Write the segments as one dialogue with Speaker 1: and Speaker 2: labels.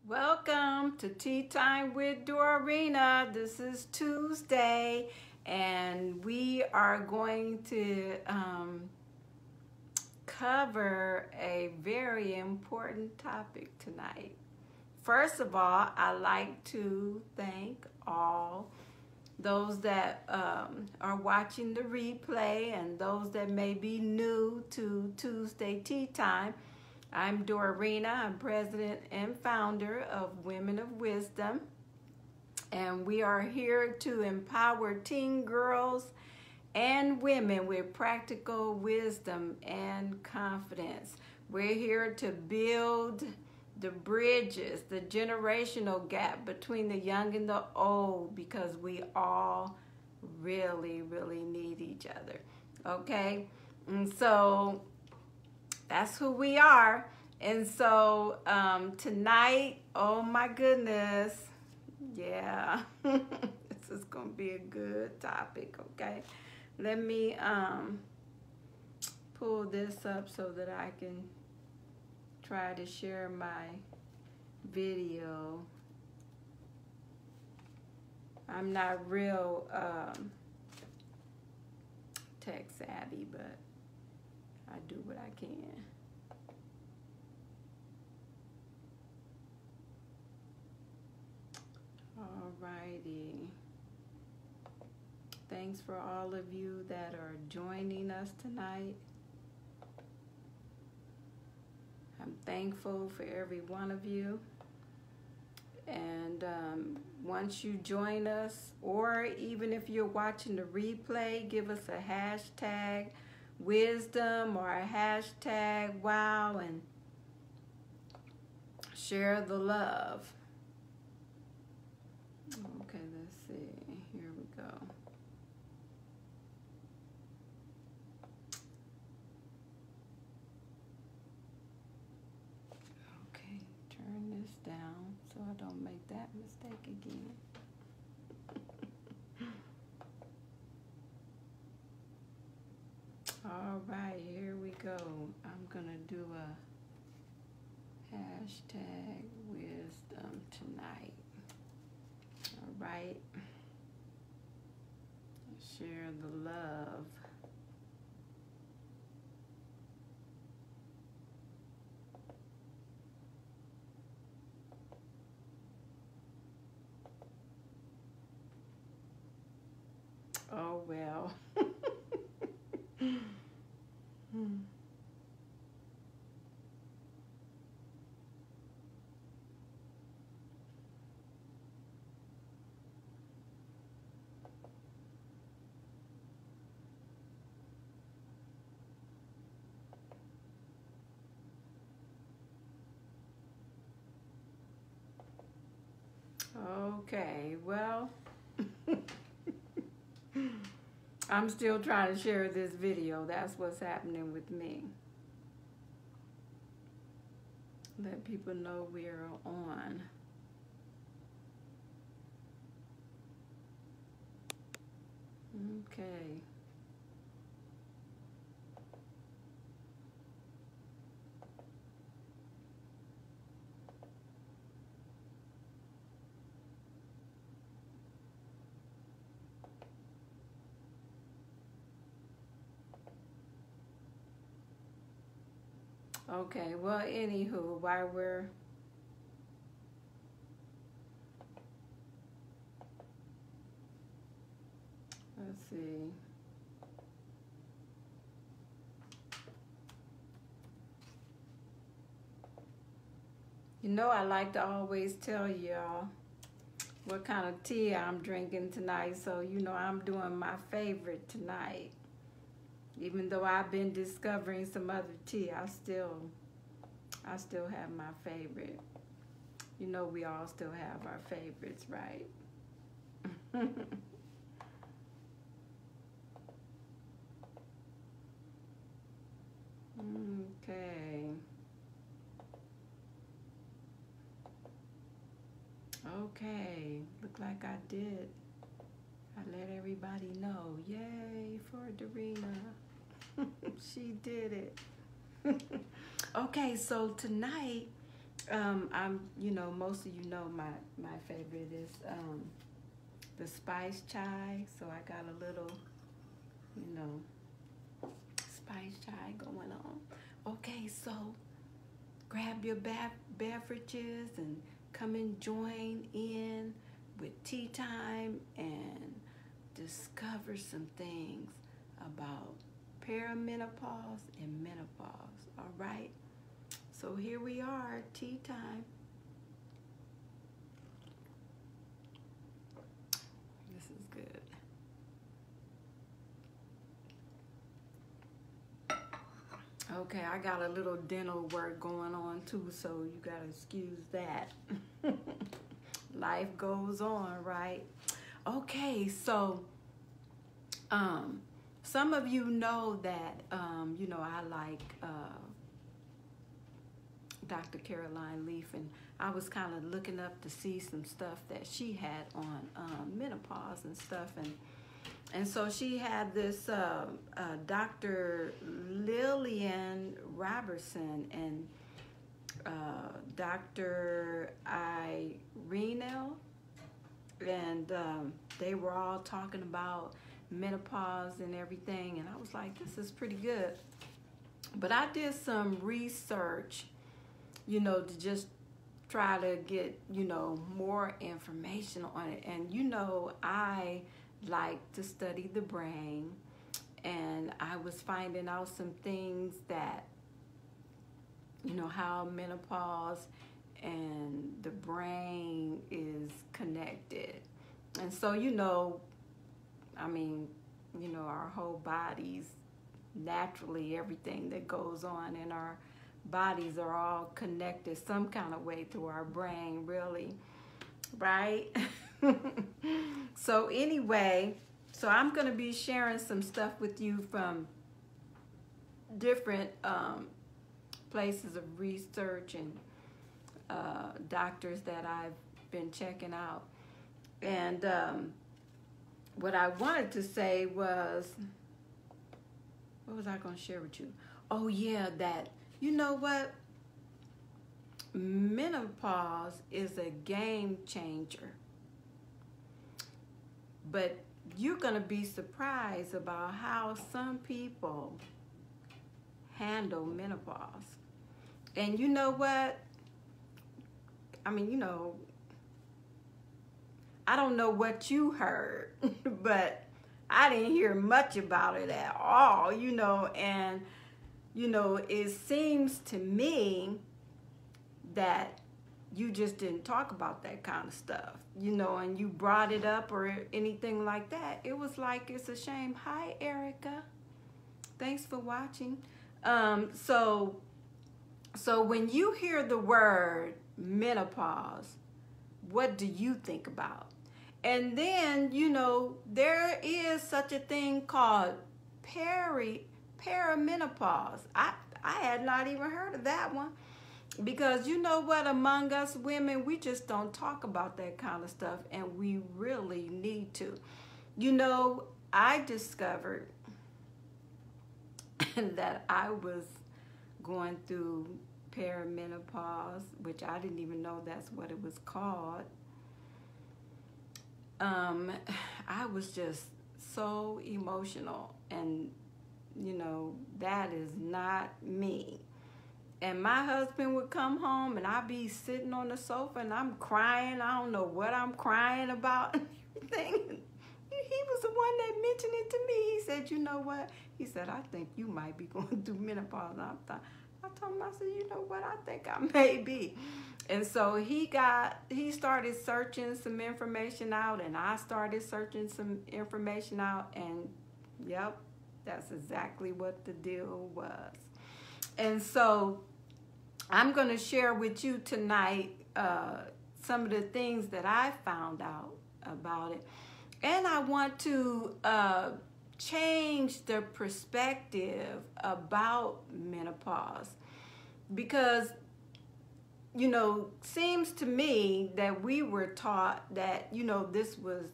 Speaker 1: Welcome to Tea Time with Dorarena. This is Tuesday, and we are going to cover a very important topic tonight. First of all, I'd like to thank all those that are watching the replay and those that may be new to Tuesday Tea Time. I'm Dorarena. I'm president and founder of Women of Wisdom, and we are here to empower teen girls and women with practical wisdom and confidence. We're here to build the bridges, the generational gap between the young and the old, because we all really need each other. Okay? And so that's who we are. And so tonight, oh my goodness, yeah, this is gonna be a good topic. Okay, let me pull this up so that I can try to share my video. I'm not real tech savvy, but I do what I can. Alrighty. Thanks for all of you that are joining us tonight. I'm thankful for every one of you. And once you join us, or even if you're watching the replay, give us a hashtag wisdom or a hashtag wow and share the love. Okay, let's see. Here we go. Okay, turn this down so I don't make that mistake again. All right, here we go. I'm gonna do a hashtag wisdom tonight. All right. Share the love. Oh well. Okay, well, I'm still trying to share this video. That's what's happening with me. Let people know we're on. Okay. Okay, well, anywho, while we're let's see. You know, I like to always tell y'all what kind of tea I'm drinking tonight, so you know I'm doing my favorite tonight. Even though I've been discovering some other tea, I still have my favorite. You know, we all still have our favorites, right? Okay. Okay, look like I did. I let everybody know. Yay for Dorarena. She did it. Okay, so tonight Most of you know my favorite is the spice chai. So I got a little, spice chai going on. Okay, so grab your beverages and come and join in with tea time and discover some things about perimenopause and menopause. All right, so here we are, tea time. This is good. Okay, I got a little dental work going on too, so you gotta excuse that. Life goes on, right? Okay, so some of you know that I like Dr. Caroline Leaf, and I was kind of looking up to see some stuff that she had on menopause and stuff, and so she had this Dr. Lillian Robertson and Dr. Irene, and they were all talking about menopause and everything, and I was like, this is pretty good. But I did some research, to just try to get, more information on it. And, I like to study the brain, and I was finding out some things that, how menopause and the brain is connected. And so, our whole bodies, naturally, everything that goes on in our bodies are all connected some kind of way through our brain, really, right? So anyway, so I'm going to be sharing some stuff with you from different places of research and doctors that I've been checking out. And what I wanted to say was, what was I going to share with you? Oh yeah, that, you know what? Menopause is a game changer. But you're going to be surprised about how some people handle menopause. And you know what? I don't know what you heard, but I didn't hear much about it at all, and, it seems to me that you just didn't talk about that kind of stuff, and you brought it up or anything like that. It was like, it's a shame. Hi, Erica. Thanks for watching. So when you hear the word menopause, what do you think about? And then, there is such a thing called perimenopause. I had not even heard of that one. Because you know what, among us women, we just don't talk about that kind of stuff, and we really need to. I discovered that I was going through perimenopause, which I didn't even know that's what it was called. I was just so emotional, and that is not me. And my husband would come home, and I'd be sitting on the sofa, and I'm crying. I don't know what I'm crying about and everything. He was the one that mentioned it to me. He said, you know what? He said, I think you might be going through menopause. And I told him, I said, you know what? I think I may be. And so he started searching some information out, and I started searching some information out, and yep, that's exactly what the deal was. And so I'm going to share with you tonight some of the things that I found out about it. And I want to change the perspective about menopause, because, seems to me that we were taught that, this was,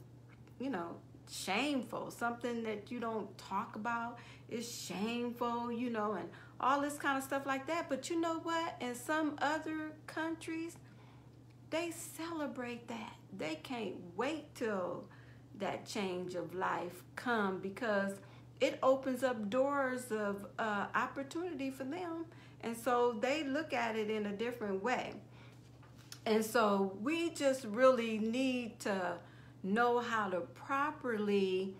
Speaker 1: shameful, something that you don't talk about is shameful, you know, and all this kind of stuff like that. But you know what? In some other countries, they celebrate that. They can't wait till that change of life come, because it opens up doors of opportunity for them. And so they look at it in a different way. And so we just really need to know how to properly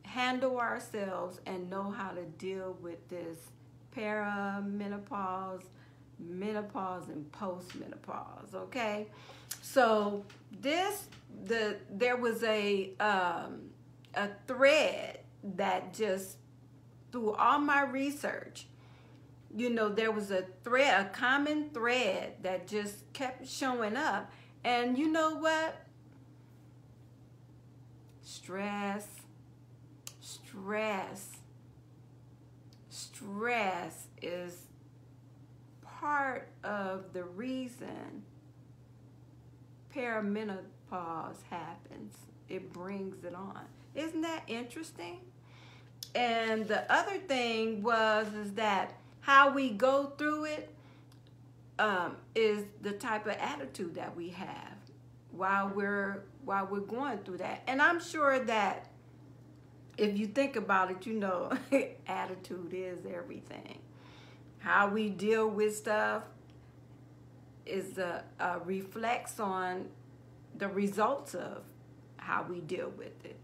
Speaker 1: handle ourselves and know how to deal with this perimenopause, menopause, and postmenopause. Okay, so there was a thread that just, through all my research, you know, there was a common thread that just kept showing up. And you know what? Stress is part of the reason perimenopause happens. It brings it on. Isn't that interesting? And the other thing is that how we go through it is the type of attitude that we have while we're going through that. And I'm sure that if you think about it, you know, attitude is everything. How we deal with stuff is reflects on the results of how we deal with it,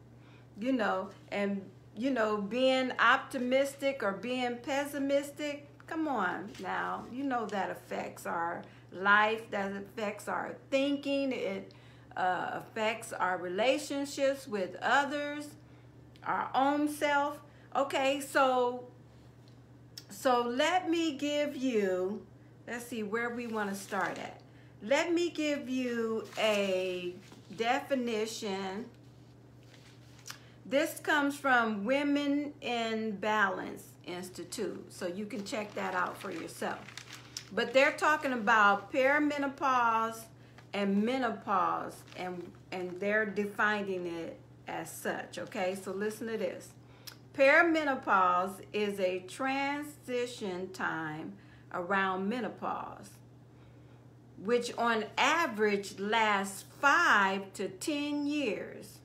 Speaker 1: you know. And you know, being optimistic or being pessimistic, come on now, you know, that affects our life, that affects our thinking, it affects our relationships with others, our own self. Okay, so let me give you, let's see where we want to start at. Let me give you a definition. This comes from Women in Balance Institute, so you can check that out for yourself. But they're talking about perimenopause and menopause, and they're defining it as such, okay? So listen to this. Perimenopause is a transition time around menopause, which on average lasts 5 to 10 years.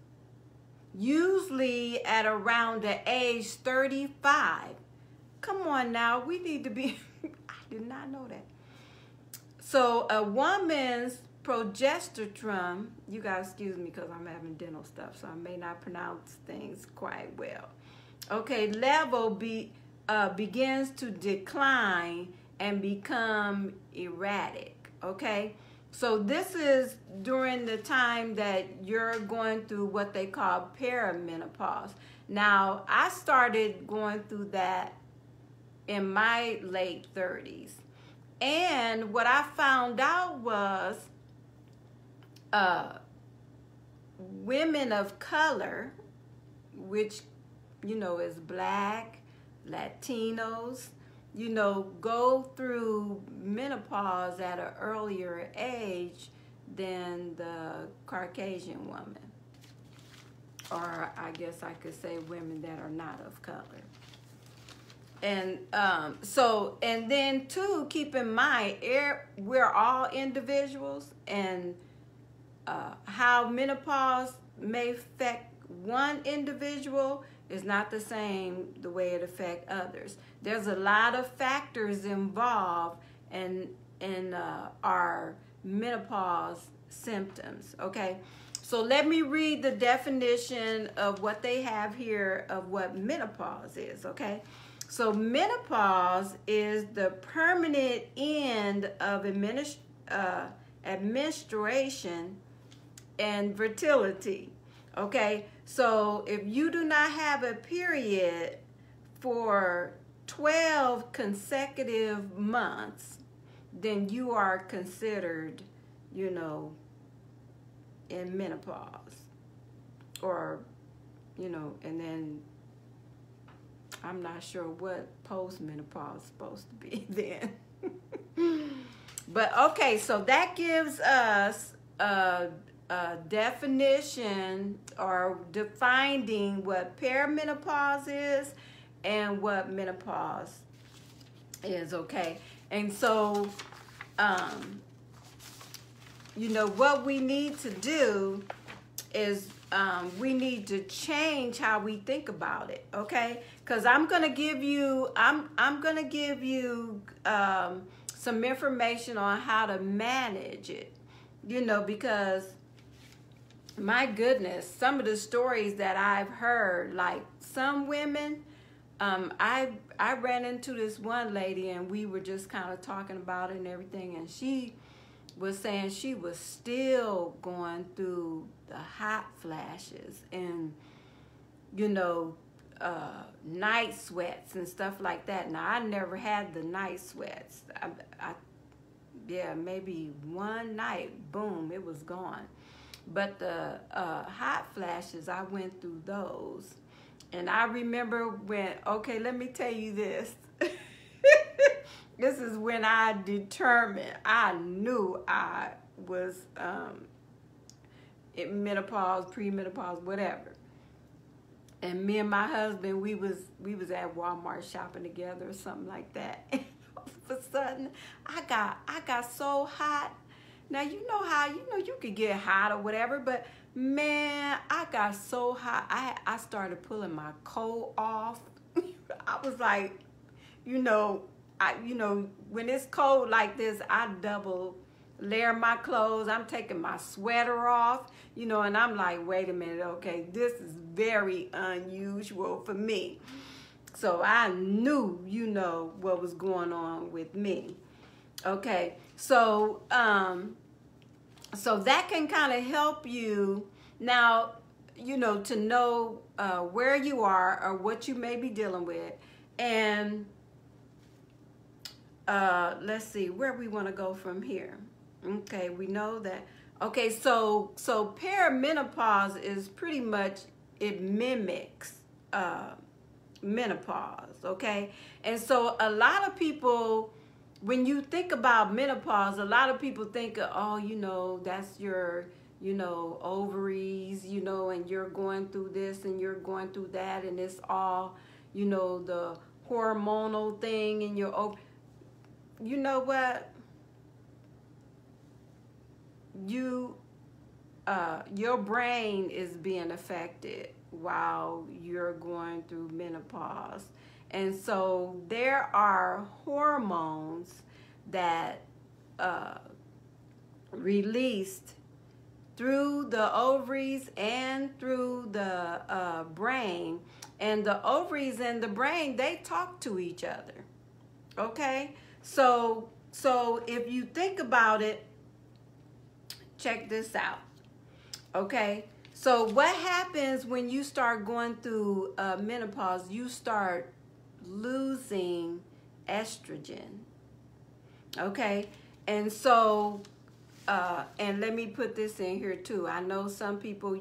Speaker 1: Usually at around the age 35. Come on now, we need to be, I did not know that. So a woman's progesterone, you guys excuse me because I'm having dental stuff, so I may not pronounce things quite well. Okay, level begins to decline and become erratic, okay? So this is during the time that you're going through what they call perimenopause. Now, I started going through that in my late 30s. And what I found out was women of color, which, you know, is Black, Latinos, you know, go through menopause at an earlier age than the Caucasian woman. Or I guess I could say women that are not of color. And and then too, keep in mind, we're all individuals, and how menopause may affect one individual is not the same the way it affects others. There's a lot of factors involved in our menopause symptoms, okay? So let me read the definition of what they have here of what menopause is, okay? So menopause is the permanent end of menstruation and fertility, okay? So if you do not have a period for 12 consecutive months, then you are considered, you know, in menopause. Or, you know, and then I'm not sure what postmenopause is supposed to be then. But okay, so that gives us definition or defining what perimenopause is and what menopause is, okay? And so, you know, what we need to do is we need to change how we think about it, okay? Because I'm gonna give you some information on how to manage it, you know, because my goodness, some of the stories that I've heard, like some women, I ran into this one lady and we were just kind of talking about it and everything, and she was saying she was still going through the hot flashes and, you know, night sweats and stuff like that. Now, I never had the night sweats. Yeah, maybe one night, boom, it was gone. But the hot flashes, I went through those. And I remember when, okay, let me tell you this. This is when I determined, I knew I was in menopause, premenopause, whatever. And me and my husband, we was at Walmart shopping together or something like that. And all of a sudden, I got so hot. Now, you know how, you could get hot or whatever, but man, I got so hot. I started pulling my coat off. I was like, when it's cold like this, I double layer my clothes. I'm taking my sweater off, and I'm like, wait a minute, okay, this is very unusual for me. So I knew, what was going on with me. Okay, so so that can kind of help you now, to know where you are or what you may be dealing with. And let's see where we want to go from here. Okay, we know that. Okay, so perimenopause is pretty much, it mimics menopause, okay? And so a lot of people, when you think about menopause, a lot of people think, oh, that's your, ovaries, and you're going through this and you're going through that, and it's all, the hormonal thing in your ovaries. You know what? Your brain is being affected while you're going through menopause. And so there are hormones that released through the ovaries and through the brain. And the ovaries and the brain, they talk to each other. Okay? So if you think about it, check this out. Okay? So what happens when you start going through menopause? You start losing estrogen. Okay? And so, and let me put this in here too. I know some people,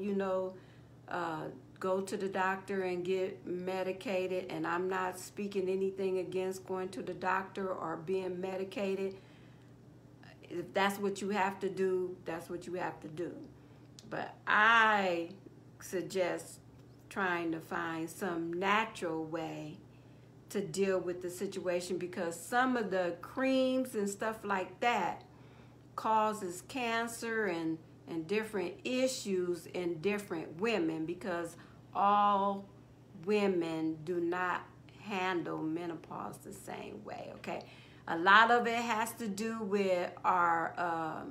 Speaker 1: go to the doctor and get medicated, and I'm not speaking anything against going to the doctor or being medicated. If that's what you have to do, that's what you have to do. But I suggest trying to find some natural way to deal with the situation, because some of the creams and stuff like that causes cancer and different issues in different women, because all women do not handle menopause the same way, okay? A lot of it has to do with our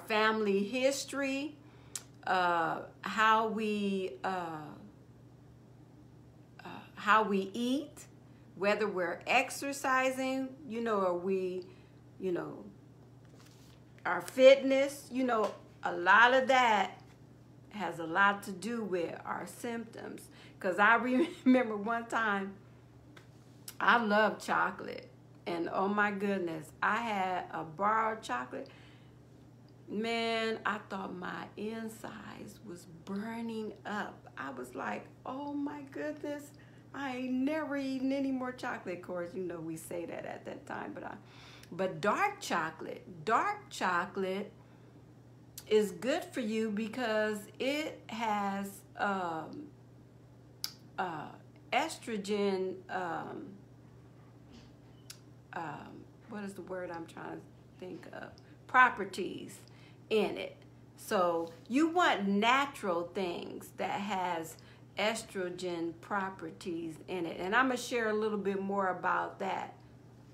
Speaker 1: family history, how we eat, whether we're exercising, or we, our fitness, a lot of that has a lot to do with our symptoms. Because I remember one time, I love chocolate, and oh my goodness, I had a bar of chocolate. Man, I thought my insides was burning up. I was like, oh my goodness, I ain't never eaten any more chocolate. Of course, we say that at that time, but dark chocolate is good for you because it has estrogen, what is the word I'm trying to think of? Properties in it. So you want natural things that has estrogen properties in it. And I'm going to share a little bit more about that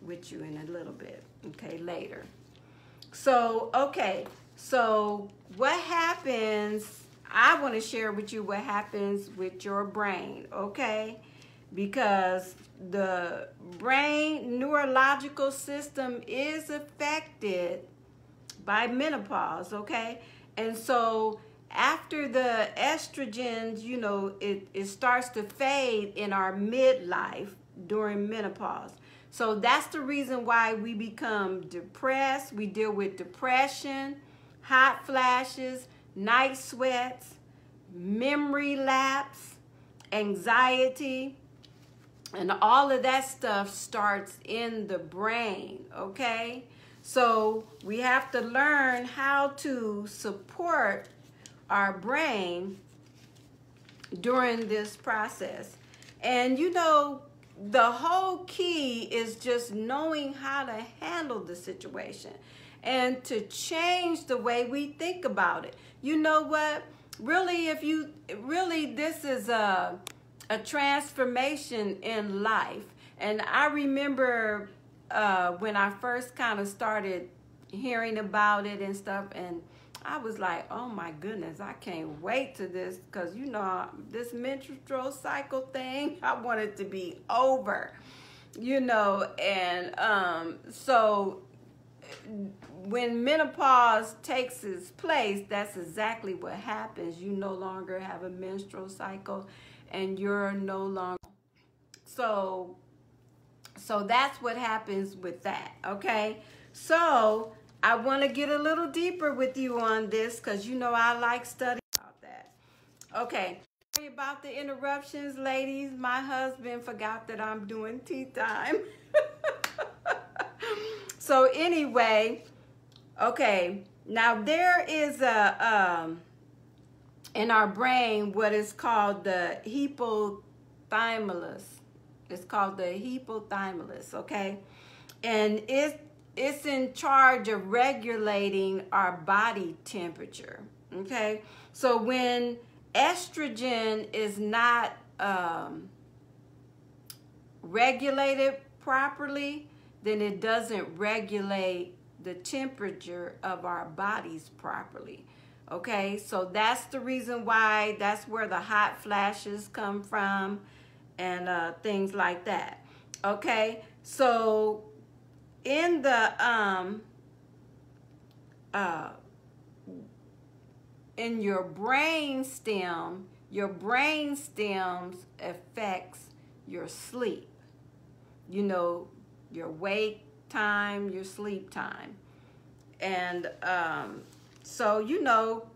Speaker 1: with you in a little bit, okay, later. So, okay, so what happens, I want to share with you what happens with your brain, okay? Because the brain neurological system is affected by menopause, okay? And so after the estrogens, you know, it starts to fade in our midlife during menopause. So that's the reason why we become depressed. We deal with depression, hot flashes, night sweats, memory lapse, anxiety, and all of that stuff starts in the brain, okay? So we have to learn how to support our brain during this process. And you know, the whole key is just knowing how to handle the situation and to change the way we think about it. You know what? Really, this is a transformation in life. And I remember when I first kind of started hearing about it and stuff, and I was like, oh my goodness, I can't wait to this, because you know, this menstrual cycle thing, I want it to be over, you know. And so when menopause takes its place, that's exactly what happens. You no longer have a menstrual cycle and you're no longer, so that's what happens with that, okay? So I want to get a little deeper with you on this, because you know I like studying about that. Okay, sorry about the interruptions, ladies. My husband forgot that I'm doing tea time. So anyway, okay, now there is in our brain what is called the hypothalamus. It's called the hypothalamus, okay? And it's in charge of regulating our body temperature, okay? So when estrogen is not regulated properly, then it doesn't regulate the temperature of our bodies properly, okay? So that's the reason why, that's where the hot flashes come from and things like that, okay? So in the in your brain stem, your brain stems affects your sleep, you know, your wake time, your sleep time. And so you know,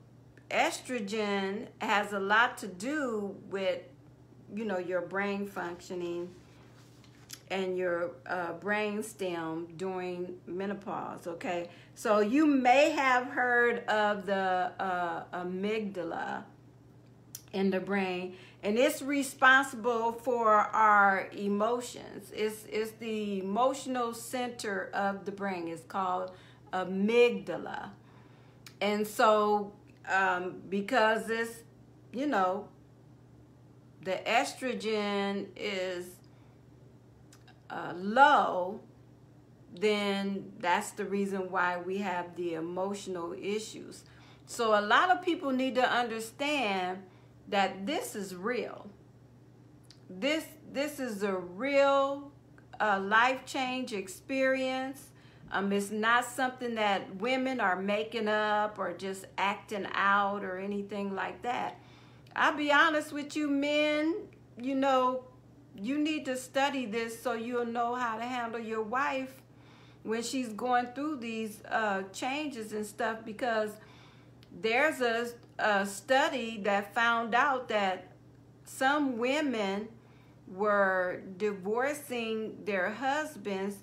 Speaker 1: estrogen has a lot to do with, you know, your brain functioning and your brain stem during menopause, okay? So you may have heard of the amygdala in the brain, and it's responsible for our emotions. It's the emotional center of the brain. It's called amygdala. And so because it's, you know, the estrogen is low, then that's the reason why we have the emotional issues. So a lot of people need to understand that this is real. This is a real life change experience. It's not something that women are making up or just acting out or anything like that. I'll be honest with you, men, you know, you need to study this so you'll know how to handle your wife when she's going through these changes and stuff, because there's a study that found out that some women were divorcing their husbands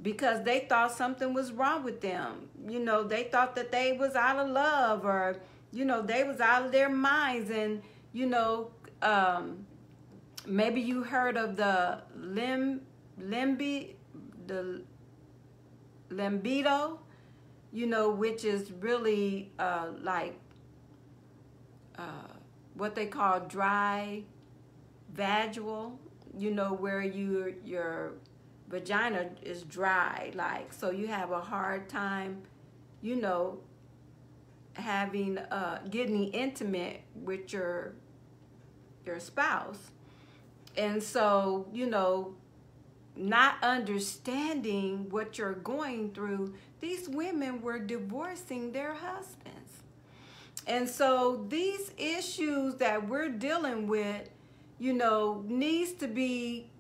Speaker 1: because they thought something was wrong with them. You know, they thought that they was out of love, or, you know, they was out of their minds. And, you know, maybe you heard of the libido, you know, which is really like what they call dry vaginal, you know, where your vagina is dry, like, so you have a hard time, you know, having getting intimate with your spouse. And so, you know, not understanding what you're going through, these women were divorcing their husbands. And so these issues that we're dealing with, you know, needs to be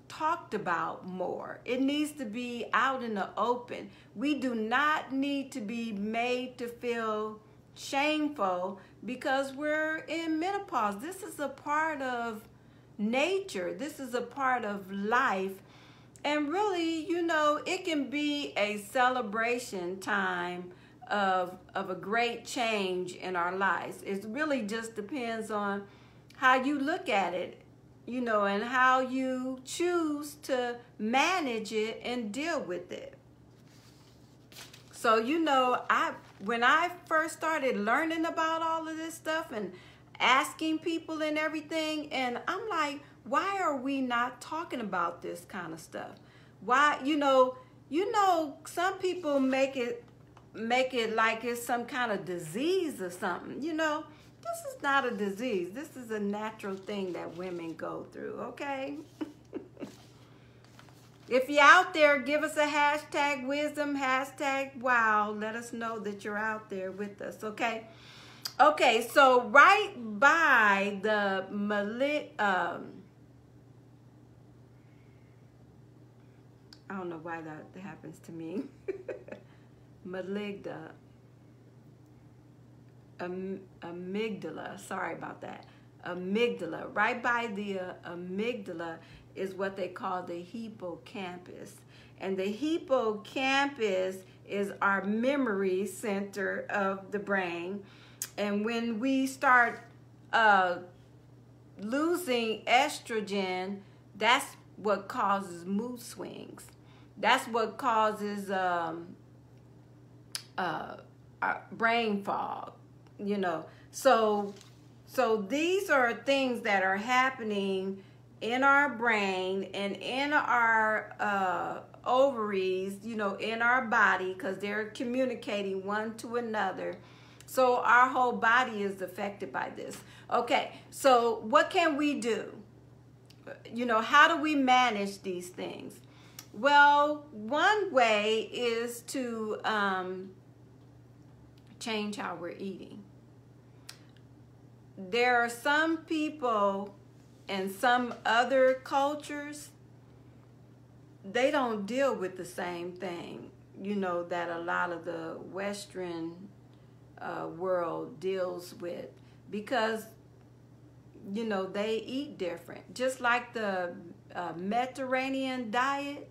Speaker 1: talked about more. It needs to be out in the open. We do not need to be made to feel shameful because we're in menopause. This is a part of nature. This is a part of life. And really, you know, it can be a celebration time of a great change in our lives. It really just depends on how you look at it, you know, and how you choose to manage it and deal with it. So, you know, when I first started learning about all of this stuff and asking people and everything, and I'm like, why are we not talking about this kind of stuff? Why, you know, some people make it like it's some kind of disease or something. You know, this is not a disease. This is a natural thing that women go through, okay? If you're out there, give us a hashtag wisdom, hashtag wow. Let us know that you're out there with us, okay? Okay, so right by the I don't know why that happens to me. Amygdala, sorry about that. Amygdala, right by the amygdala is what they call the hippocampus. And the hippocampus is our memory center of the brain. And when we start losing estrogen, that's what causes mood swings. That's what causes brain fog, you know. So these are things that are happening in our brain and in our ovaries, you know, in our body, because they're communicating one to another. So our whole body is affected by this. Okay, so what can we do? You know, how do we manage these things? Well, one way is to change how we're eating. There are some people in some other cultures, they don't deal with the same thing, you know, that a lot of the Western world deals with, because, you know, they eat different. Just like the Mediterranean diet,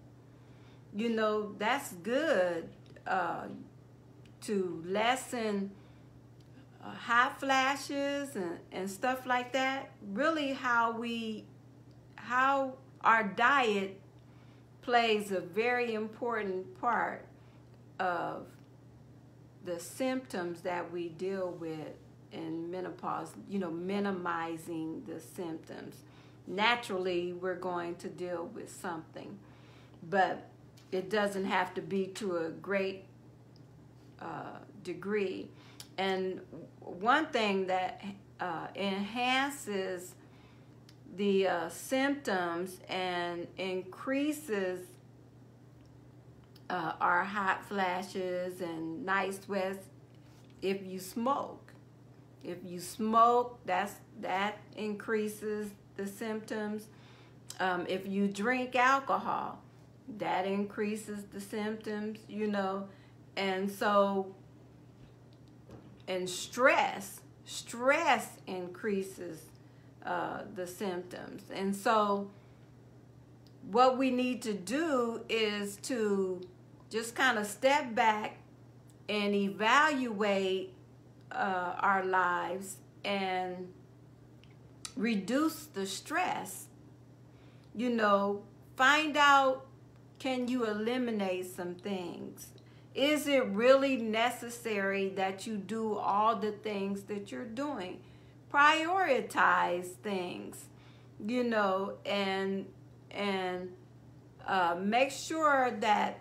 Speaker 1: you know, that's good to lessen hot flashes and stuff like that. Really how our diet plays a very important part of the symptoms that we deal with in menopause, you know, minimizing the symptoms. Naturally, we're going to deal with something, but it doesn't have to be to a great degree. And one thing that enhances the symptoms and increases our hot flashes and night sweats, if you smoke. If you smoke, that increases the symptoms. If you drink alcohol, that increases the symptoms, you know. And so, and stress increases the symptoms. And so what we need to do is to just kind of step back and evaluate our lives and reduce the stress. You know, find out, can you eliminate some things? Is it really necessary that you do all the things that you're doing? Prioritize things, you know, and make sure that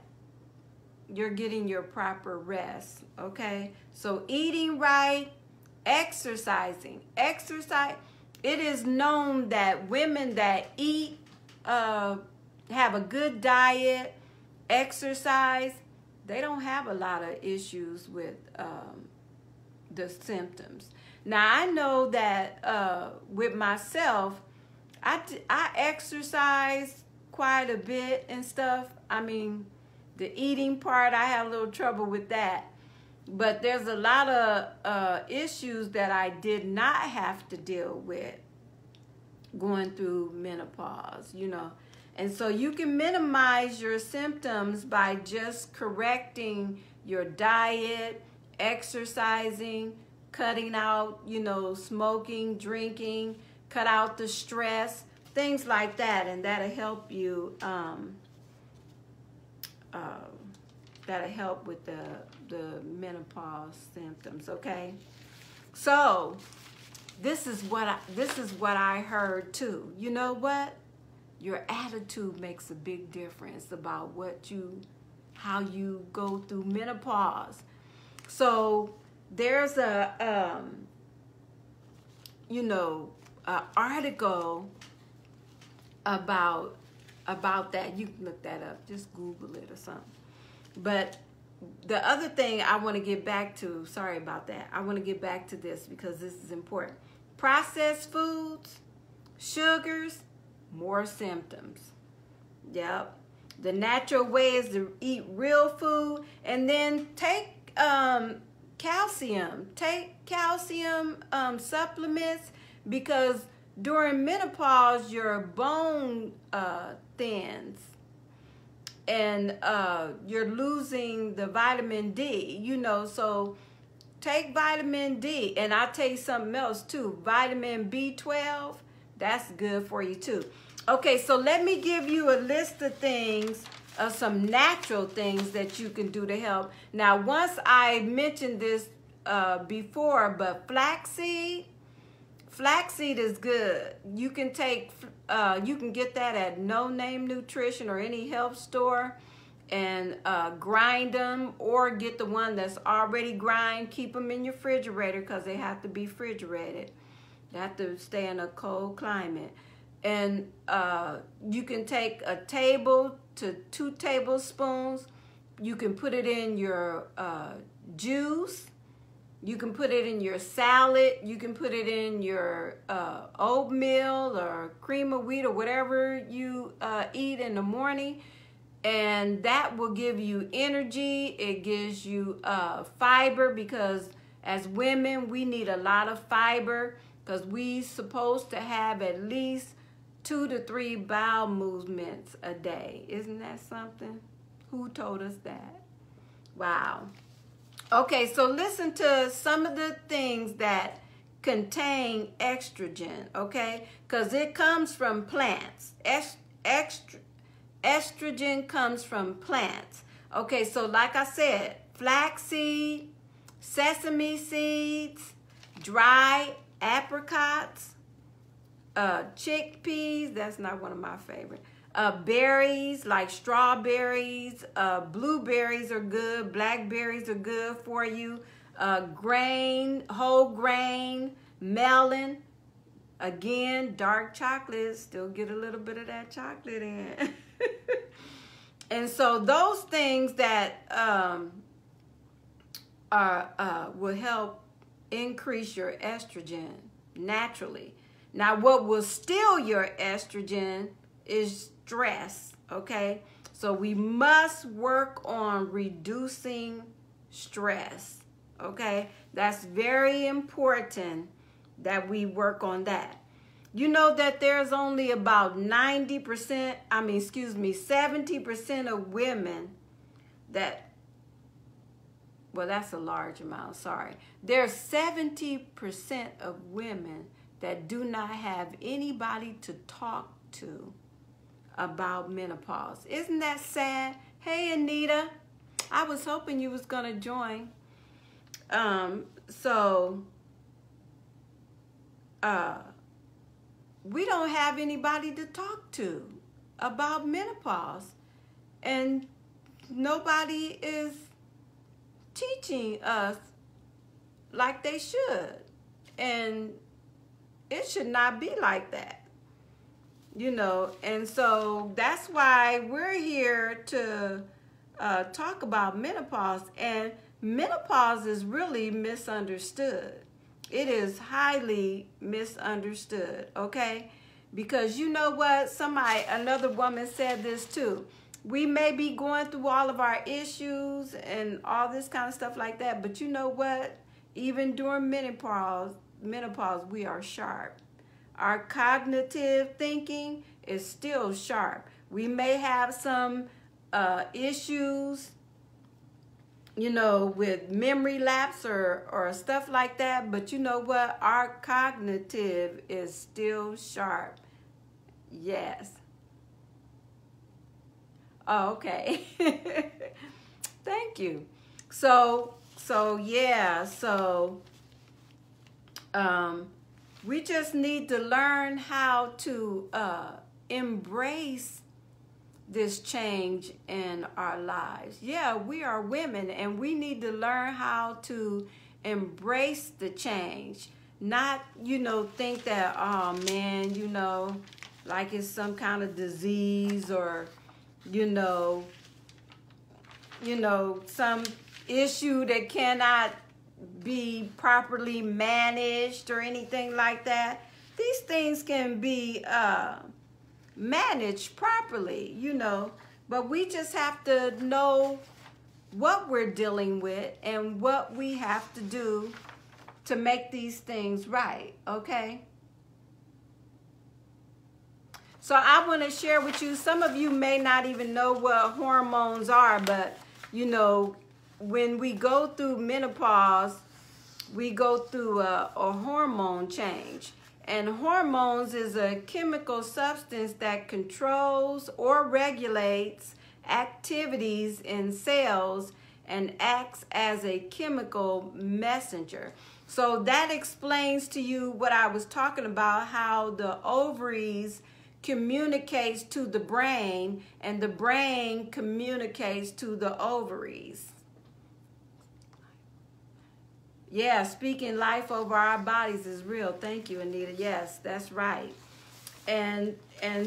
Speaker 1: you're getting your proper rest, okay? So eating right, exercising. Exercise, it is known that women that eat, have a good diet, exercise, they don't have a lot of issues with the symptoms. Now, I know that with myself, I exercise quite a bit and stuff. I mean, the eating part, I had a little trouble with that. But there's a lot of issues that I did not have to deal with going through menopause, you know. And so you can minimize your symptoms by just correcting your diet, exercising, cutting out, you know, smoking, drinking, cut out the stress, things like that. And that'll help you, that'll help with the menopause symptoms, okay? So this is what I heard too. You know what? Your attitude makes a big difference about how you go through menopause. So there's a article about that. You can look that up. Just Google it or something. But the other thing I want to get back to, sorry about that. I want to get back to this because this is important. Processed foods, sugars, more symptoms. Yep. The natural way is to eat real food, and then take calcium. Take calcium supplements, because during menopause your bone thins, and you're losing the vitamin D, you know, so take vitamin D. And I'll tell you something else too, vitamin B12, that's good for you too. Okay, so let me give you a list of things, some natural things that you can do to help. Now, once I mentioned this before, but flaxseed is good. You can take, you can get that at No Name Nutrition or any health store, and grind them, or get the one that's already grind. Keep them in your refrigerator because they have to be refrigerated. They have to stay in a cold climate. And you can take a table to 2 tablespoons. You can put it in your juice. You can put it in your salad. You can put it in your oatmeal or cream of wheat or whatever you eat in the morning. And that will give you energy. It gives you fiber, because as women, we need a lot of fiber, because we supposed to have at least 2 to 3 bowel movements a day. Isn't that something? Who told us that? Wow. Okay, so listen to some of the things that contain estrogen, okay? Because it comes from plants. Estrogen comes from plants. Okay, so like I said, flaxseed, sesame seeds, dry apricots, chickpeas, that's not one of my favorite. Berries like strawberries, blueberries are good, blackberries are good for you. Grain, whole grain, melon. Again, dark chocolate, still get a little bit of that chocolate in. And so those things that will help increase your estrogen naturally. Now, what will steal your estrogen is stress, okay? So we must work on reducing stress, okay? That's very important that we work on that. You know that there's only about 70% of women that, well, that's a large amount, sorry. There's 70% of women that do not have anybody to talk to about menopause. Isn't that sad? Hey, Anita, I was hoping you was gonna join. We don't have anybody to talk to about menopause, and nobody is teaching us like they should, and it should not be like that, you know. And so that's why we're here to talk about menopause. And menopause is really misunderstood. It is highly misunderstood, okay? Because you know what? Another woman said this too. We may be going through all of our issues and all this kind of stuff like that, but you know what? Even during menopause, we are sharp. Our cognitive thinking is still sharp. We may have some issues, you know, with memory lapse or stuff like that, but you know what? Our cognitive is still sharp. Yes. Oh, okay. Thank you. We just need to learn how to embrace this change in our lives. Yeah, we are women, and we need to learn how to embrace the change. Not, you know, think that, oh man, you know, like it's some kind of disease, or, you know, some issue that cannot be properly managed or anything like that. These things can be managed properly, you know, but we just have to know what we're dealing with and what we have to do to make these things right, okay? So I want to share with you, some of you may not even know what hormones are, but you know, when we go through menopause, we go through a hormone change. And hormones is a chemical substance that controls or regulates activities in cells and acts as a chemical messenger. So that explains to you what I was talking about, how the ovaries communicates to the brain and the brain communicates to the ovaries. Yeah, speaking life over our bodies is real. Thank you, Anita. Yes, that's right. And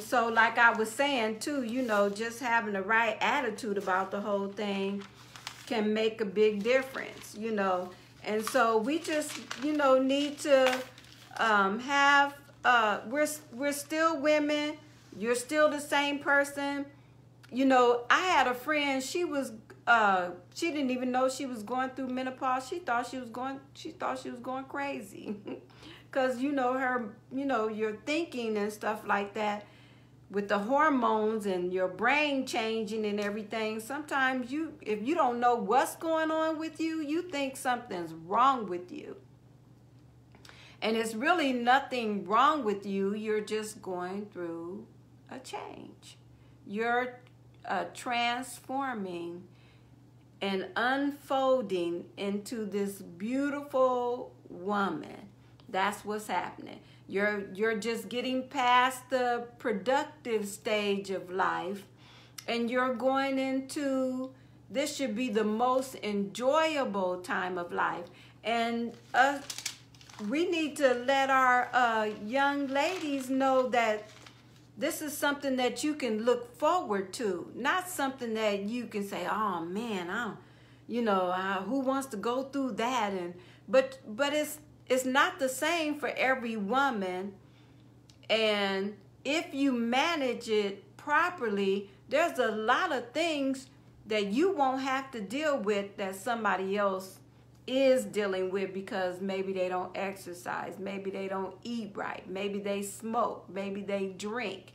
Speaker 1: so like I was saying too, you know, just having the right attitude about the whole thing can make a big difference, you know. And so we just, you know, need to have, we're still women. You're still the same person. You know, I had a friend, she didn't even know she was going through menopause. She thought she was going crazy. Cause you know, your thinking and stuff like that with the hormones and your brain changing and everything. Sometimes if you don't know what's going on with you, you think something's wrong with you. And it's really nothing wrong with you. You're just going through a change. You're transforming and unfolding into this beautiful woman. That's what's happening. You're just getting past the productive stage of life, and you're going into, this should be the most enjoyable time of life. And we need to let our young ladies know that this is something that you can look forward to, not something that you can say, oh man, who wants to go through that? But it's not the same for every woman. And if you manage it properly, there's a lot of things that you won't have to deal with that somebody else is dealing with because maybe they don't exercise, maybe they don't eat right, maybe they smoke, maybe they drink.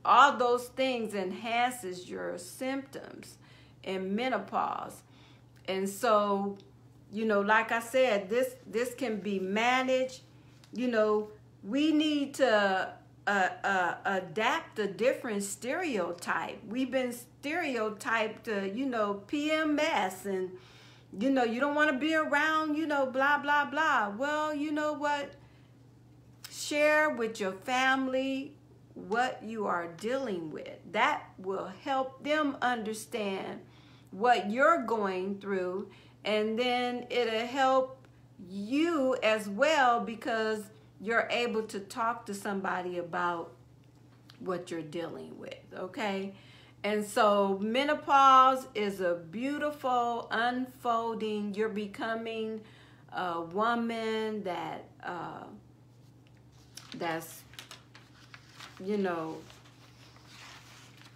Speaker 1: All those things enhances your symptoms in menopause. And so, you know, like I said, this can be managed. You know, we need to adapt a different stereotype. We've been stereotyped to, you know, PMS, and, you know, you don't want to be around, you know, blah, blah, blah. Well, you know what? Share with your family what you are dealing with. That will help them understand what you're going through, and then it'll help you as well because you're able to talk to somebody about what you're dealing with, okay? And so menopause is a beautiful unfolding. You're becoming a woman that's, you know,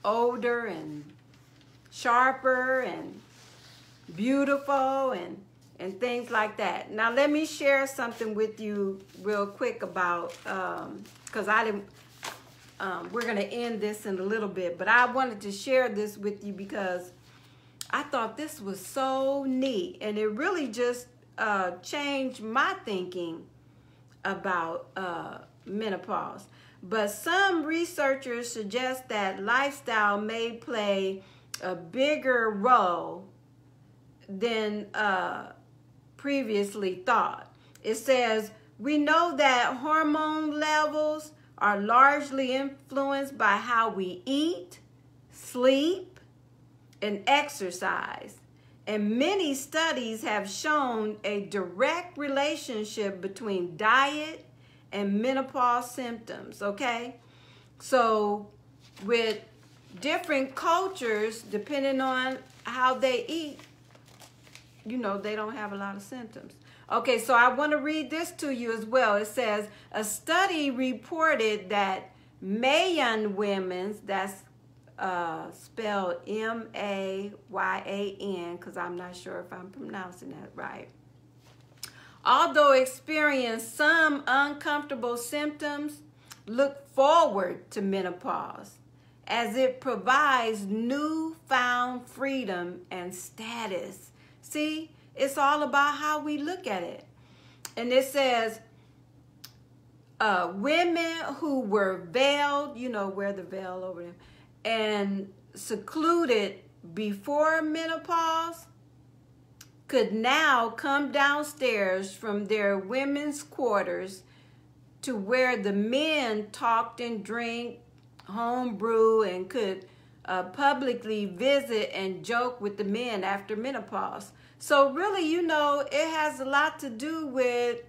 Speaker 1: older and sharper and beautiful and things like that. Now let me share something with you real quick about, because we're going to end this in a little bit, but I wanted to share this with you because I thought this was so neat, and it really just changed my thinking about menopause. But some researchers suggest that lifestyle may play a bigger role than previously thought. It says, we know that hormone levels are largely influenced by how we eat, sleep, and exercise. And many studies have shown a direct relationship between diet and menopause symptoms, okay? So with different cultures, depending on how they eat, you know, they don't have a lot of symptoms. Okay, so I want to read this to you as well. It says, a study reported that Mayan women, that's spelled M-A-Y-A-N, because I'm not sure if I'm pronouncing that right, although experienced some uncomfortable symptoms, look forward to menopause as it provides newfound freedom and status. See, it's all about how we look at it. And it says, women who were veiled, you know, wear the veil over them, and secluded before menopause could now come downstairs from their women's quarters to where the men talked and drank homebrew and could publicly visit and joke with the men after menopause. So really, you know, it has a lot to do with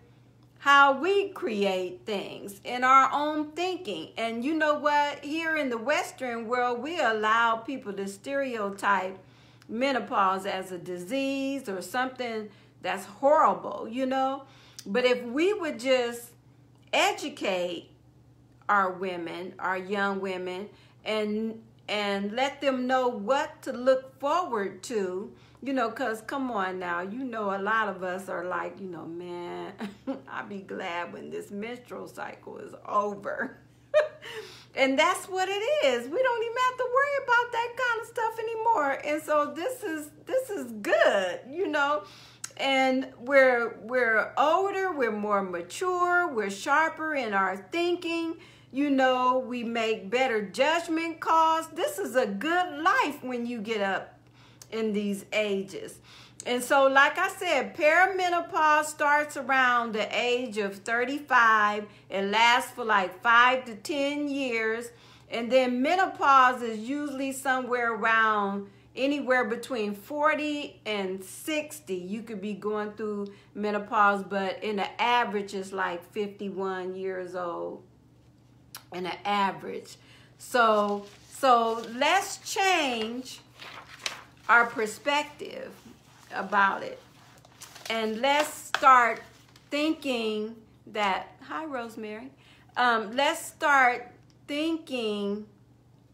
Speaker 1: how we create things in our own thinking. And you know what? Here in the Western world, we allow people to stereotype menopause as a disease or something that's horrible, you know? But if we would just educate our women, our young women, and let them know what to look forward to, you know, because come on now, you know, a lot of us are like, you know, man, I'll be glad when this menstrual cycle is over. And that's what it is. We don't even have to worry about that kind of stuff anymore. And so this is good, you know. And we're older, we're more mature, we're sharper in our thinking. You know, we make better judgment calls. This is a good life when you get up in these ages. And so, like I said, perimenopause starts around the age of 35. It lasts for like 5 to 10 years. And then menopause is usually somewhere around anywhere between 40 and 60. You could be going through menopause, but in the average is like 51 years old in an average. So let's change our perspective about it, and let's start thinking that, hi Rosemary, let's start thinking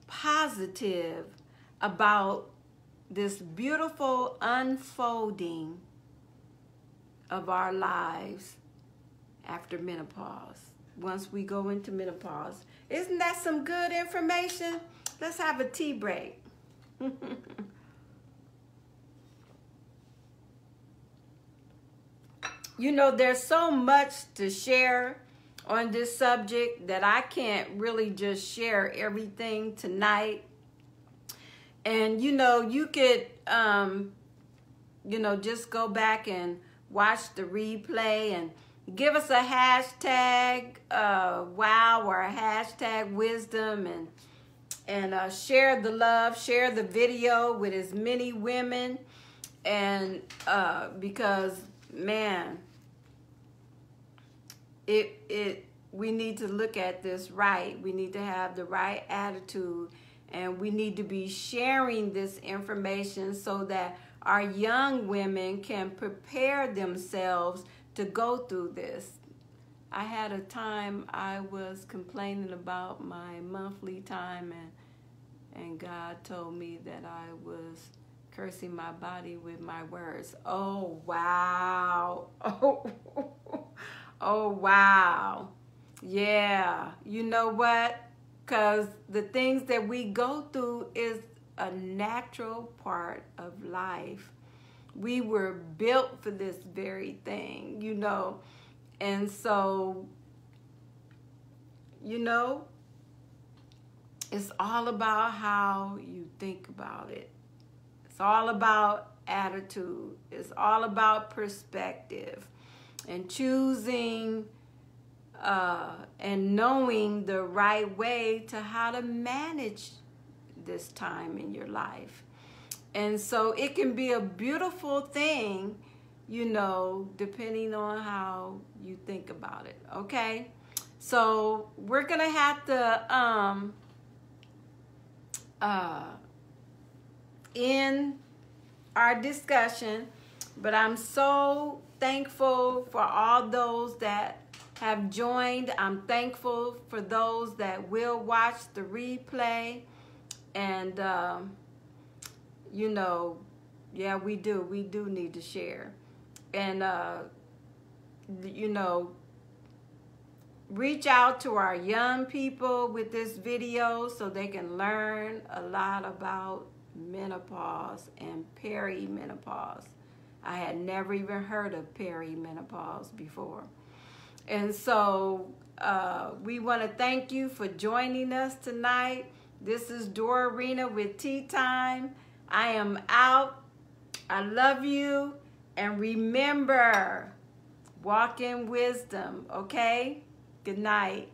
Speaker 1: positive about this beautiful unfolding of our lives after menopause, once we go into menopause. Isn't that some good information? Let's have a tea break. You know, there's so much to share on this subject that I can't really just share everything tonight. And, you know, you could, you know, just go back and watch the replay and give us a hashtag wow or a hashtag wisdom, and share the love, share the video with as many women. And because, man, we need to look at this right. We need to have the right attitude, and we need to be sharing this information so that our young women can prepare themselves to go through this. I had a time I was complaining about my monthly time, and God told me that I was cursing my body with my words. Oh, wow. Oh, wow. Yeah. You know what? Because the things that we go through is a natural part of life. We were built for this very thing, you know. And so, you know, it's all about how you think about it. It's all about attitude. It's all about perspective and choosing and knowing the right way to how to manage this time in your life. And so it can be a beautiful thing, you know, depending on how you think about it, okay? So we're going to have to end our discussion, but I'm so thankful for all those that have joined. I'm thankful for those that will watch the replay. And, you know, yeah, we do need to share. And, you know, reach out to our young people with this video so they can learn a lot about menopause and perimenopause. I had never even heard of perimenopause before. And so we want to thank you for joining us tonight. This is Dorarena with Tea Time. I am out. I love you. And remember, walk in wisdom, okay? Good night.